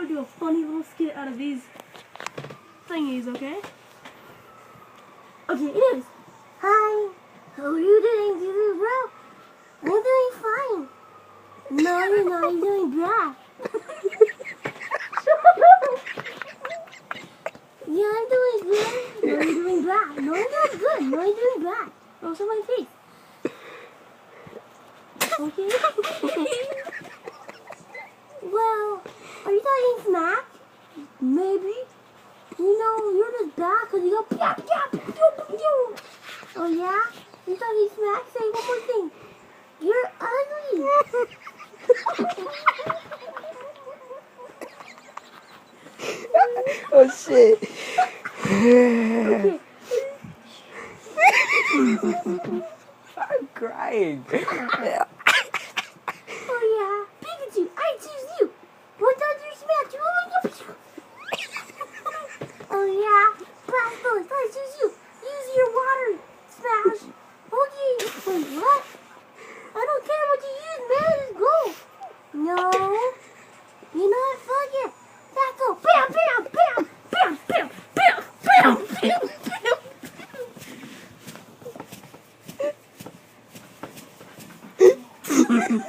gonna do a funny little skit out of these thingies, okay? Okay, it is. Hi, how are you doing, bro? I'm doing fine. No, you're not. You're doing bad. Yeah, I'm doing good. No, you're doing bad. No, you're not good. No, you're doing bad. Those are my face. Okay. Well, are you talking smack? Maybe. You know, you're just bad because you go pia pia pia pia pia. Oh yeah? You talking smack? Say one more thing. You're ugly. Oh shit. Okay. I'm crying. Oh yeah. Pikachu, I choose you. What does your smack? Oh yeah. Blastoise, I choose you. Use your water smash. Okay. Wait, what? I don't care what you use, man. Just go. No. You know what? Fuck it. That's all. Bam, bam, bam, bam, bam, bam, bam, bam, bam.